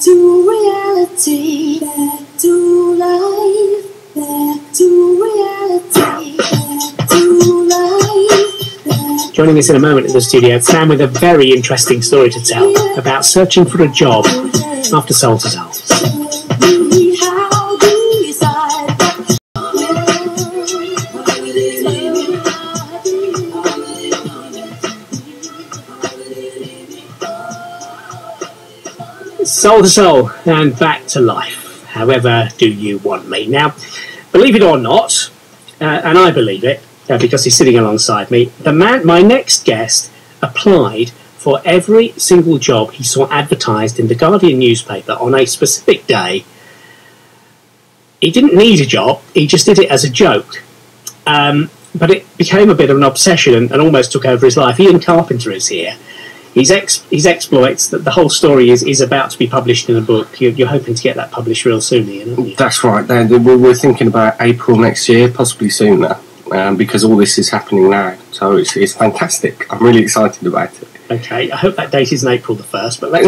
to reality, back to life, back to reality, back to life. Joining us in a moment in the studio, Sam with a very interesting story to tell about searching for a job after Soul to Soul. Soul to Soul and back to life. However do you want me? Now, believe it or not, and I believe it because he's sitting alongside me, my next guest applied for every single job he saw advertised in the Guardian newspaper on a specific day. He didn't need a job, he just did it as a joke. But it became a bit of an obsession and almost took over his life. Ian Carpenter is here. His exploits, the whole story is about to be published in a book. You're hoping to get that published real soon, Ian, aren't you? That's right. We're thinking about April next year, possibly sooner, because all this is happening now. So it's fantastic. I'm really excited about it. Okay, I hope that date isn't April the 1st, but let's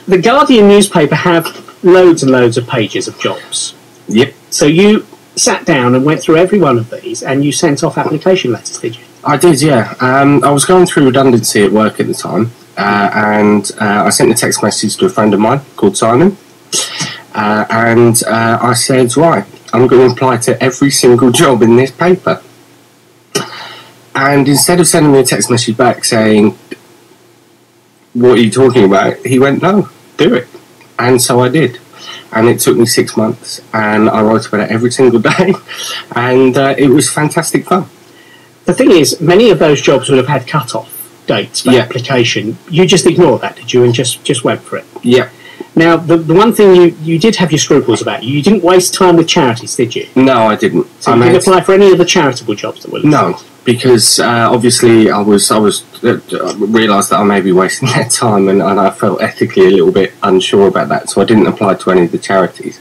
the Guardian newspaper have loads and loads of pages of jobs. Yep. So you sat down and went through every one of these and you sent off application letters, did you? I did, yeah. I was going through redundancy at work at the time, and I sent a text message to a friend of mine called Simon, and I said, right, I'm going to apply to every single job in this paper. And instead of sending me a text message back saying, what are you talking about? He went, no, do it. And so I did. And it took me 6 months, and I wrote about it every single day, and it was fantastic fun. The thing is, many of those jobs would have had cut-off dates for application. You just ignored that, did you, and just went for it? Yeah. Now, the one thing you did have your scruples about, you didn't waste time with charities, did you? No, I didn't. So you didn't apply for any of the charitable jobs that were listed? No, because obviously I realised that I may be wasting their time, and I felt ethically a little bit unsure about that, so I didn't apply to any of the charities.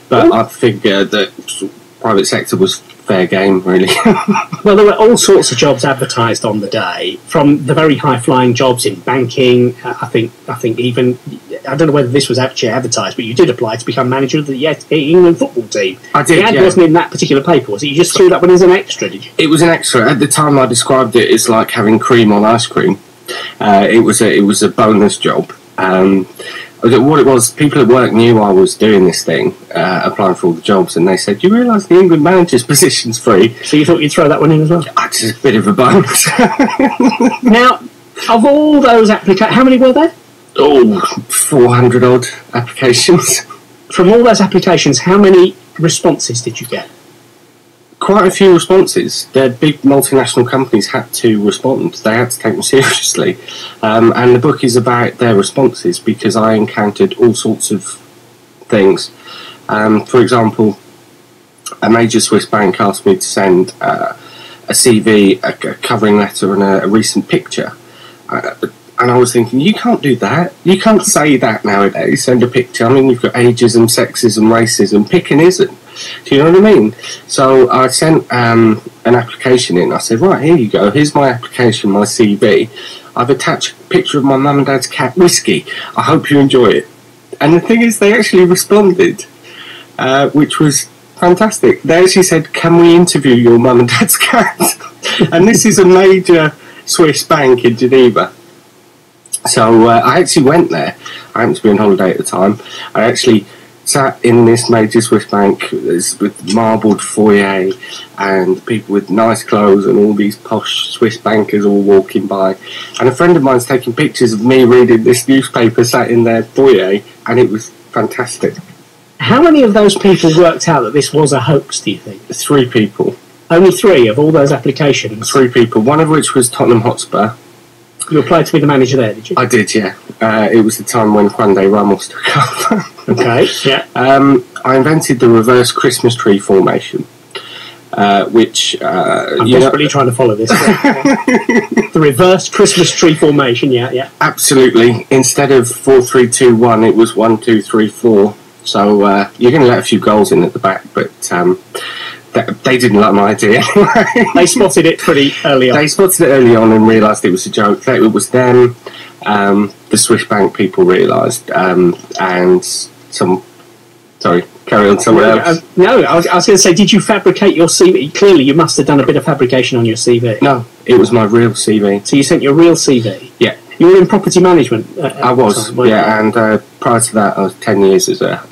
But I figured that private sector was fair game, really. Well, there were all sorts of jobs advertised on the day, from the very high-flying jobs in banking. I think even, I don't know whether this was actually advertised, but you did apply to become manager of the England football team. I did. The ad wasn't in that particular paper, was it? You just threw that one as an extra, did you? It was an extra. At the time, I described it as like having cream on ice cream. It was a bonus job. What it was, people at work knew I was doing this thing, applying for all the jobs, and they said, "Do you realise the England manager's position's free?" So you thought you'd throw that one in as well? It's a bit of a bonus. Now, of all those applications, how many were there? 400 odd applications. From all those applications, how many responses did you get? Quite a few responses. The big multinational companies had to respond. They had to take them seriously. And the book is about their responses, because I encountered all sorts of things. For example, a major Swiss bank asked me to send a CV, a covering letter, and a recent picture. And I was thinking, you can't do that. You can't say that nowadays, send a picture. I mean, you've got ageism, sexism, racism, pick and isn't. Do you know what I mean? So I sent an application in. I said, right, here you go. Here's my application, my CV. I've attached a picture of my mum and dad's cat, Whiskey. I hope you enjoy it. And the thing is, they actually responded, which was fantastic. They actually said, can we interview your mum and dad's cat? And this is a major Swiss bank in Geneva. So I actually went there. I happened to be on holiday at the time. I actually sat in this major Swiss bank with marbled foyer and people with nice clothes and all these posh Swiss bankers all walking by. And a friend of mine's taking pictures of me reading this newspaper sat in their foyer, and it was fantastic. How many of those people worked out that this was a hoax, do you think? 3 people. Only 3 of all those applications? 3 people, one of which was Tottenham Hotspur. You applied to be the manager there, did you? I did, yeah. It was the time when Juan de Ramos took over. Okay, yeah. I invented the reverse Christmas tree formation, which... I'm desperately trying to follow this. The reverse Christmas tree formation, yeah. Absolutely. Instead of 4, 3, 2, 1, it was 1, 2, 3, 4. So you're going to let a few goals in at the back, but... they didn't like my idea anyway. They spotted it pretty early on. They spotted it early on and realised it was a joke. It was them, the Swiss bank people realised, and some. Sorry, carry on somewhere else. No, I was going to say, did you fabricate your CV? Clearly, you must have done a bit of fabrication on your CV. No, it was my real CV. So you sent your real CV? Yeah. You were in property management. I was, yeah, and prior to that, I was 10 years as a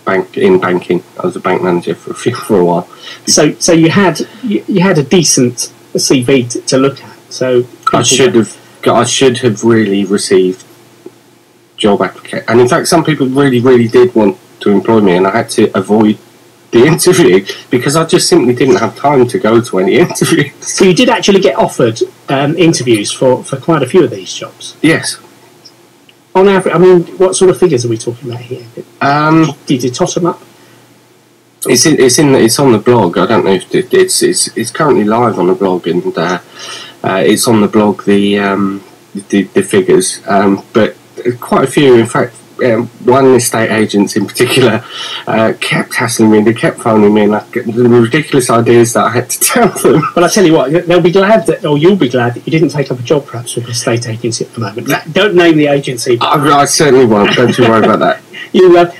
banking. I was a bank manager for a while. So you had a decent CV to look at. So I should have really received job application, and in fact, some people really did want to employ me, and I had to avoid the interview because I just simply didn't have time to go to any interviews. So you did actually get offered interviews for quite a few of these jobs? Yes. On average, I mean, what sort of figures are we talking about here? Did you toss them up? It's on the blog. I don't know if it's currently live on the blog, and it's on the blog the figures, but quite a few, in fact. One estate agent in particular kept hassling me. They kept phoning me, and the ridiculous ideas that I had to tell them. Well, I tell you what, they'll be glad that, or you'll be glad that you didn't take up a job perhaps with an estate agency at the moment. Don't name the agency. I certainly won't. Don't you worry about that.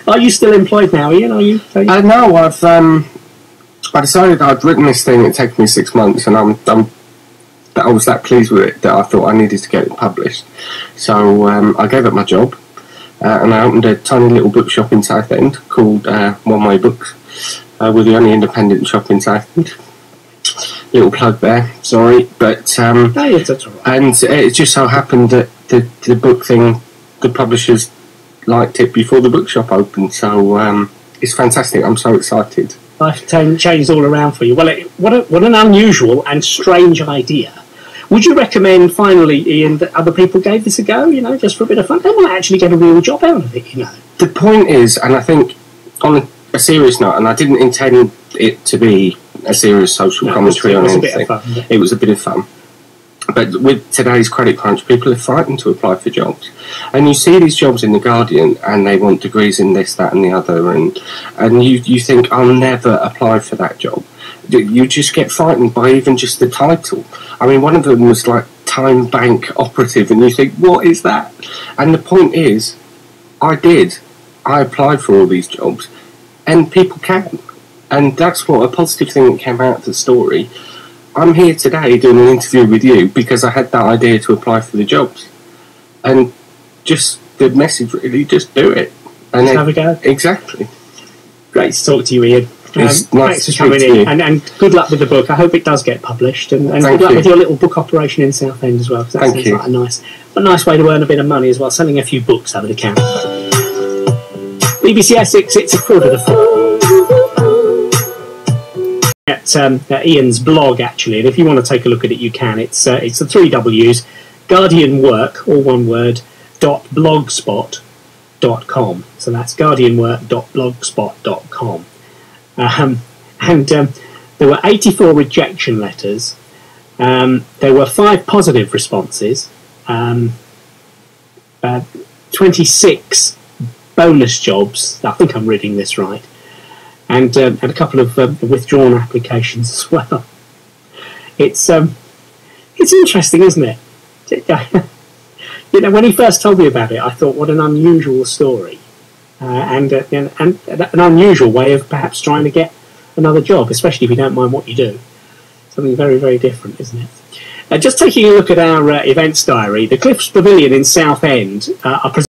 Are you still employed now, Ian? Are you? No, I decided I'd written this thing. It took me 6 months, and I was that pleased with it that I thought I needed to get it published. So I gave up my job. And I opened a tiny little bookshop in Southend called One Way Books. We're the only independent shop in Southend. Little plug there, sorry, but that's all right. And it just so happened that the book thing, the publishers liked it before the bookshop opened. So it's fantastic. I'm so excited. Life changed all around for you. Well, what an unusual and strange idea. Would you recommend, finally, Ian, that other people gave this a go, just for a bit of fun? They might actually get a real job out of it, The point is, and I think on a serious note, and I didn't intend it to be a serious social commentary on anything. It was a bit of fun. It was a bit of fun. But with today's credit crunch, people are frightened to apply for jobs. And you see these jobs in The Guardian, and they want degrees in this, that, and the other, and you think, I'll never apply for that job. You just get frightened by even just the title. I mean, one of them was like Time Bank Operative, and you think, what is that? And the point is, I applied for all these jobs, and people can. And that's what a positive thing that came out of the story. I'm here today doing an interview with you because I had that idea to apply for the jobs. And just the message really, just do it. And have a go. Exactly. Great to talk to you, Ian. It's nice thanks for coming in, and good luck with the book. I hope it does get published, and good luck with your little book operation in Southend as well. Because that sounds like a nice way to earn a bit of money as well, selling a few books over the counter. BBC Essex, it's a quarter to 4. At Ian's blog, actually, and if you want to take a look at it, you can. It's the 3 W's, guardianwork, all one word, .blogspot.com. So that's guardianwork.blogspot.com. And there were 84 rejection letters. There were 5 positive responses, 26 bonus jobs. I think I'm reading this right, and a couple of withdrawn applications as well. It's interesting, isn't it? When he first told me about it, I thought, what an unusual story. And an unusual way of perhaps trying to get another job, especially if you don't mind what you do. Something very, very different, isn't it? Just taking a look at our events diary, the Cliffs Pavilion in Southend are presenting